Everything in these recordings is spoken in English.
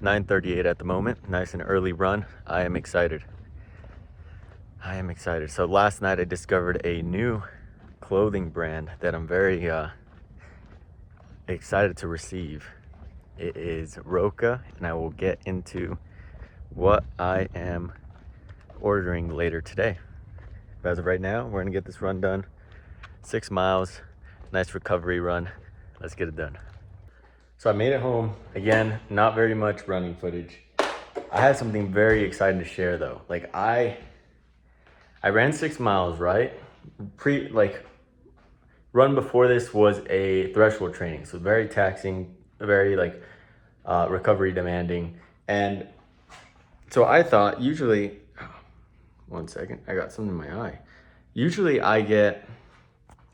9:38 at the moment. Nice and early run. I am excited. So last night I discovered a new clothing brand that I'm very excited to receive. It is Roka, and I will get into what I am ordering later today. But as of right now, we're gonna get this run done. 6 miles, nice recovery run. Let's get it done. So I made it home. Again, not very much running footage. I had something very exciting to share though. Like I ran 6 miles, right? Run before this was a threshold training. So very taxing, very recovery demanding. And so I thought usually, one second, I got something in my eye. Usually I get,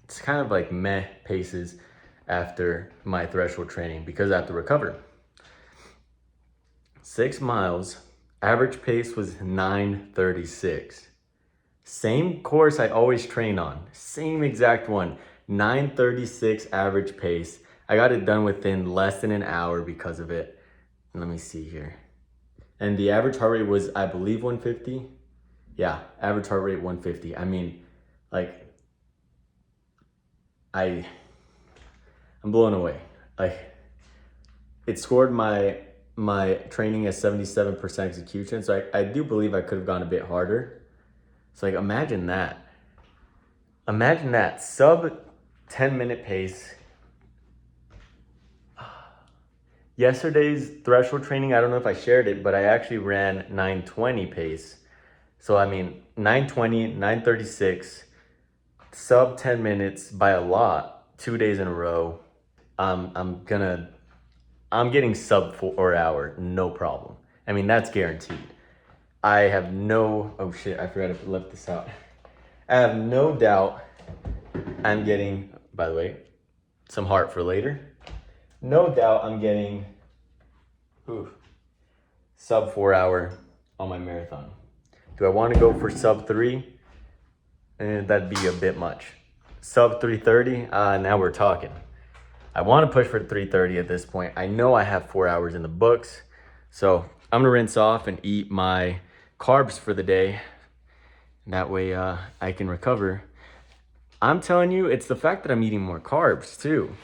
it's kind of like meh paces after my threshold training because I have to recover. 6 miles, average pace was 9:36. Same course I always train on, same exact one, 9:36 average pace. I got it done within less than an hour because of it. Let me see here. And the average heart rate was, I believe, 150. Yeah, average heart rate 150. I mean, like, I'm blown away. Like, it scored my training as 77% execution. So I do believe I could have gone a bit harder. So like, imagine that. Imagine that, sub 10-minute pace. Yesterday's threshold training, I don't know if I shared it, but I actually ran 9:20 pace. So I mean, 9:20, 9:36, sub 10 minutes by a lot, 2 days in a row. I'm getting sub 4 hour, no problem. I mean, that's guaranteed. I have no, oh shit, I forgot to lift this out. I have no doubt I'm getting, by the way, some heart for later. No doubt I'm getting sub 4 hour on my marathon. Do I want to go for sub 3? That'd be a bit much. Sub 3:30, now we're talking. I want to push for 3:30 at this point. I know I have 4 hours in the books. So I'm gonna rinse off and eat my carbs for the day. That way I can recover. I'm telling you, it's the fact that I'm eating more carbs too.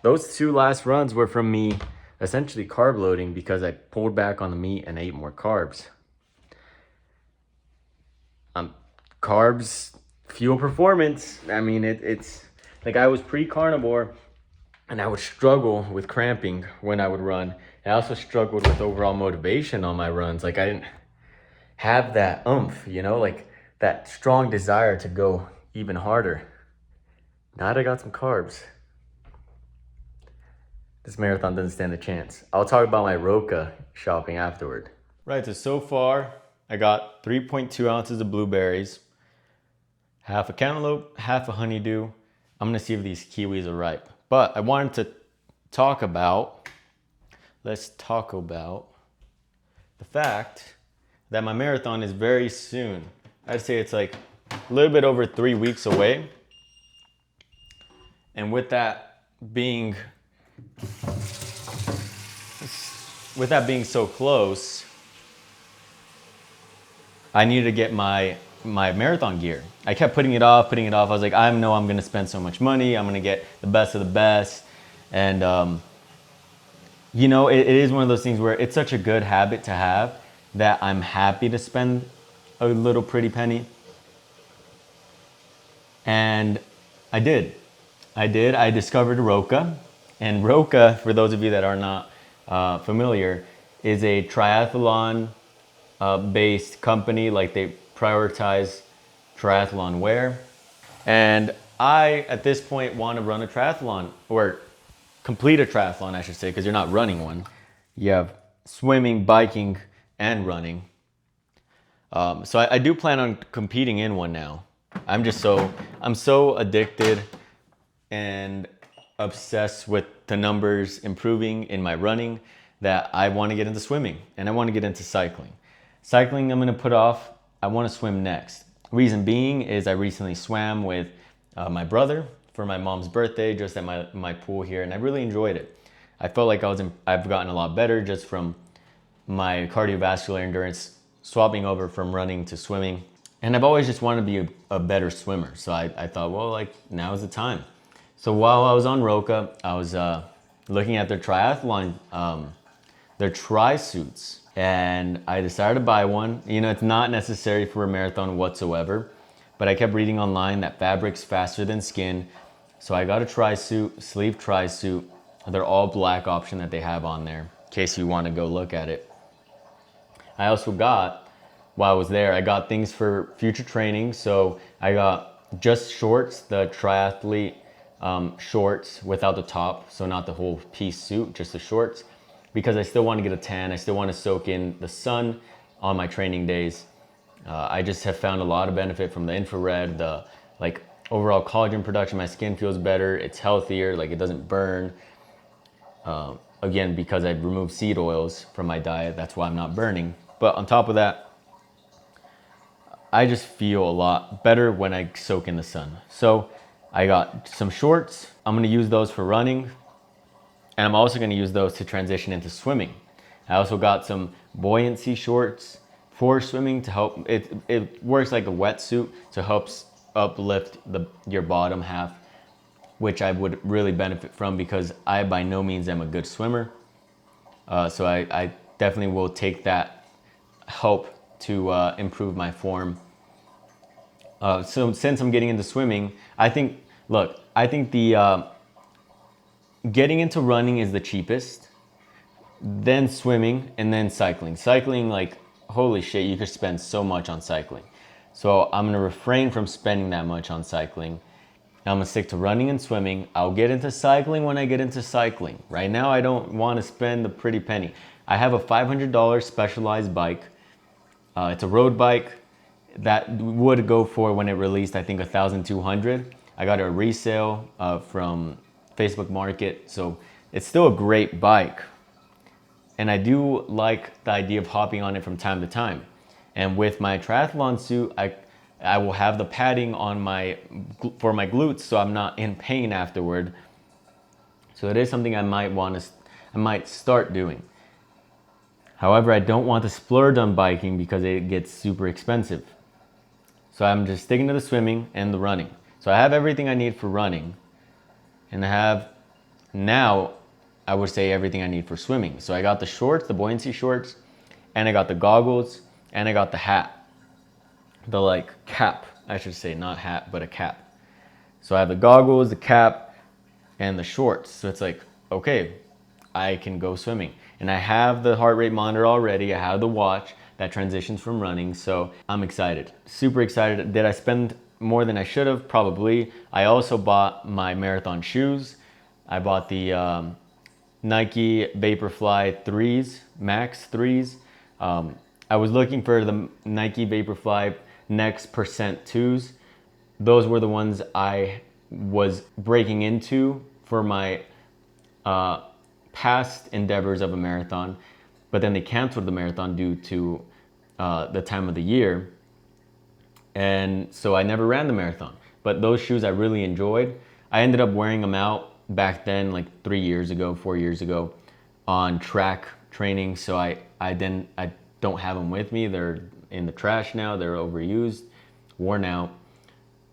Those 2 last runs were from me essentially carb loading because I pulled back on the meat and I ate more carbs. Carbs fuel performance. I mean, it's like I was pre-carnivore and I would struggle with cramping when I would run. I also struggled with overall motivation on my runs. Like I didn't have that oomph, like that strong desire to go even harder. Now that I got some carbs, this marathon doesn't stand a chance. I'll talk about my Roka shopping afterward. Right, so far I got 3.2 ounces of blueberries, half a cantaloupe, half a honeydew. I'm gonna see if these kiwis are ripe. But I wanted to let's talk about the fact that my marathon is very soon. I'd say it's like a little bit over 3 weeks away. And with that being so close, I needed to get my marathon gear. I kept putting it off. I was like, I know I'm gonna spend so much money. I'm gonna get the best of the best. And it is one of those things where it's such a good habit to have that I'm happy to spend a little pretty penny. And I did. I discovered Roka. And Roka, for those of you that are not familiar, is a triathlon based company. Like they prioritize triathlon wear. And I, at this point, want to run a triathlon, or complete a triathlon, I should say, because you're not running one. You have swimming, biking, and running. So I do plan on competing in one now. I'm so addicted and obsessed with the numbers improving in my running that I want to get into swimming and I want to get into cycling. Cycling I'm going to put off. I want to swim next. Reason being is I recently swam with my brother for my mom's birthday just at my pool here, and I really enjoyed it. I felt like I've gotten a lot better just from my cardiovascular endurance, swapping over from running to swimming. And I've always just wanted to be a better swimmer. So I thought, well, like now is the time. So while I was on Roca, I was looking at their triathlon, their tri-suits, and I decided to buy one. You know, it's not necessary for a marathon whatsoever, but I kept reading online that fabric's faster than skin. So I got a tri-suit, sleeve tri-suit. They're all black option that they have on there, in case you want to go look at it. I also got, while I was there, I got things for future training. So I got just shorts, the triathlete shorts without the top. So not the whole piece suit, just the shorts, because I still want to get a tan. I still want to soak in the sun on my training days. I just have found a lot of benefit from the infrared, the like overall collagen production. My skin feels better. It's healthier. Like it doesn't burn. Again, because I've removed seed oils from my diet, that's why I'm not burning. But on top of that, I just feel a lot better when I soak in the sun. So I got some shorts. I'm gonna use those for running. And I'm also gonna use those to transition into swimming. I also got some buoyancy shorts for swimming to help. It works like a wetsuit, so it helps uplift your bottom half, which I would really benefit from because I by no means am a good swimmer. So I definitely will take that help to improve my form. So since I'm getting into swimming, I think the getting into running is the cheapest, then swimming, and then cycling. Cycling, like, holy shit, you could spend so much on cycling. So I'm gonna refrain from spending that much on cycling. I'm gonna stick to running and swimming. I'll get into cycling when I get into cycling. Right now, I don't wanna spend a pretty penny. I have a $500 Specialized bike. It's a road bike that would go for, when it released, I think $1,200. I got a resale from Facebook Market, so it's still a great bike. And I do like the idea of hopping on it from time to time. And with my triathlon suit, I will have the padding on for my glutes, so I'm not in pain afterward. So it is something I might start doing. However, I don't want to splurge on biking because it gets super expensive. So I'm just sticking to the swimming and the running. So I have everything I need for running, and I have now, I would say, everything I need for swimming. So I got the shorts, the buoyancy shorts, and I got the goggles, and I got the hat. The like cap, I should say, not hat, but a cap. So I have the goggles, the cap, and the shorts. So it's like, okay, I can go swimming. And I have the heart rate monitor already. I have the watch that transitions from running. So I'm excited, super excited. Did I spend more than I should have? Probably. I also bought my marathon shoes. I bought the Nike Vaporfly 3s, Max 3s. I was looking for the Nike Vaporfly Next Percent 2s. Those were the ones I was breaking into for my past endeavors of a marathon, but then they canceled the marathon due to the time of the year. And so I never ran the marathon, but those shoes I really enjoyed. I ended up wearing them out back then, like 4 years ago on track training. So I don't have them with me. They're in the trash now. They're overused, worn out.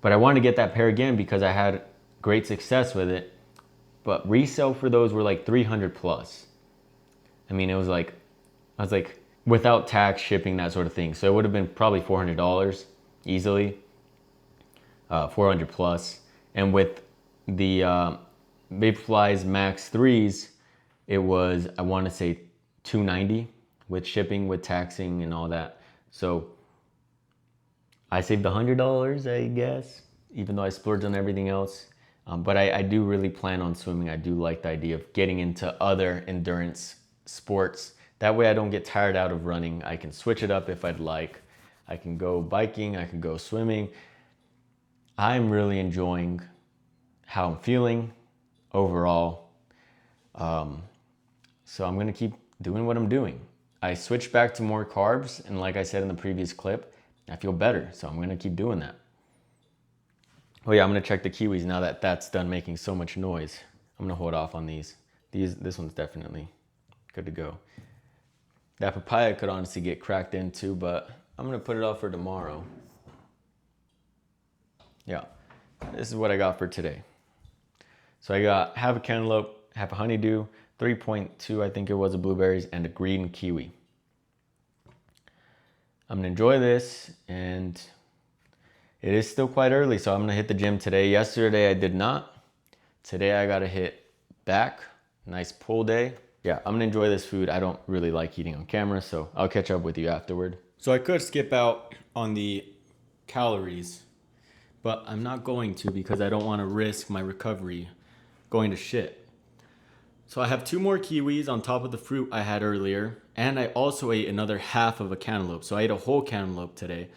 But I wanted to get that pair again because I had great success with it. But resale for those were like 300 plus. I mean, I was like, without tax, shipping, that sort of thing. So it would have been probably $400 easily, 400 plus. And with the Vaporflies Max 3s, it was, I want to say, $290 with shipping, with taxing and all that. So I saved $100, I guess, even though I splurged on everything else. But I do really plan on swimming. I do like the idea of getting into other endurance sports. That way I don't get tired out of running. I can switch it up if I'd like. I can go biking, I can go swimming. I'm really enjoying how I'm feeling overall. So I'm gonna keep doing what I'm doing. I switched back to more carbs, and like I said in the previous clip, I feel better, so I'm gonna keep doing that. Oh yeah, I'm gonna check the kiwis now that that's done making so much noise. I'm gonna hold off on these. This one's definitely good to go. That papaya could honestly get cracked into, but I'm gonna put it off for tomorrow. Yeah, this is what I got for today. So I got half a cantaloupe, half a honeydew, 3.2 I think it was of blueberries, and a green kiwi. I'm gonna enjoy this, and it is still quite early, so I'm gonna hit the gym today. Yesterday I did not. Today I gotta hit back. Nice pull day. Yeah, I'm gonna enjoy this food. I don't really like eating on camera, so I'll catch up with you afterward. So I could skip out on the calories, but I'm not going to because I don't want to risk my recovery going to shit. So I have 2 more kiwis on top of the fruit I had earlier, and I also ate another half of a cantaloupe. So I ate a whole cantaloupe today,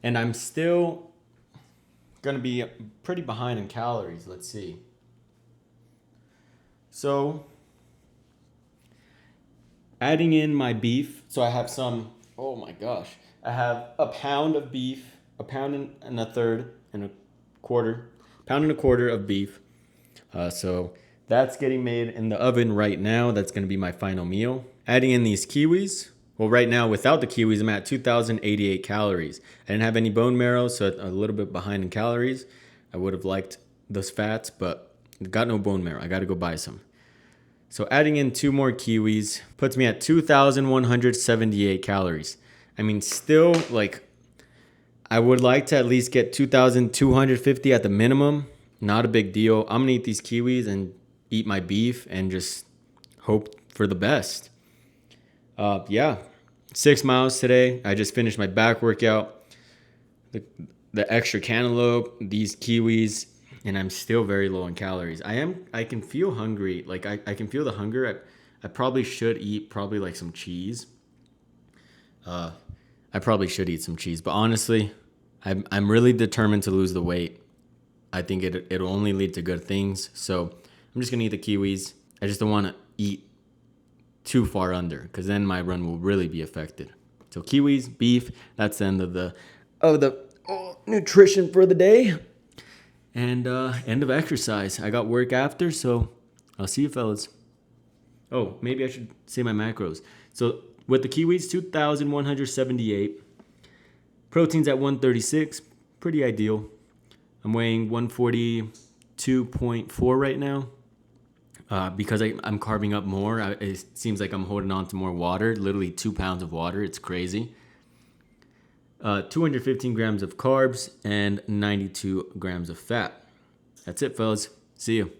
and I'm still gonna be pretty behind in calories. Let's see. So adding in my beef, so I have some, oh my gosh, I have a pound of beef, a pound and a third and a quarter, pound and a quarter of beef. So that's getting made in the oven right now. That's going to be my final meal. Adding in these kiwis. Well, right now without the kiwis, I'm at 2,088 calories. I didn't have any bone marrow, so a little bit behind in calories. I would have liked those fats, but got no bone marrow. I got to go buy some. So adding in 2 more kiwis puts me at 2,178 calories. I mean, still, like, I would like to at least get 2,250 at the minimum. Not a big deal. I'm gonna eat these kiwis and eat my beef and just hope for the best. Yeah, 6 miles today. I just finished my back workout. The extra cantaloupe, these kiwis, and I'm still very low in calories. I can feel hungry. Like I can feel the hunger. I probably should eat probably like some cheese. I probably should eat some cheese, but honestly, I'm really determined to lose the weight. I think it'll only lead to good things. So I'm just gonna eat the kiwis. I just don't want to eat too far under, because then my run will really be affected. So kiwis, beef. That's the end of the nutrition for the day. And end of exercise. I got work after, so I'll see you fellas. Oh, maybe I should say my macros. So with the kiwis, 2,178. Proteins at 136, pretty ideal. I'm weighing 142.4 right now. Because I'm carving up more, it seems like I'm holding on to more water, literally 2 pounds of water. It's crazy. 215 grams of carbs and 92 grams of fat. That's it, fellas. See you.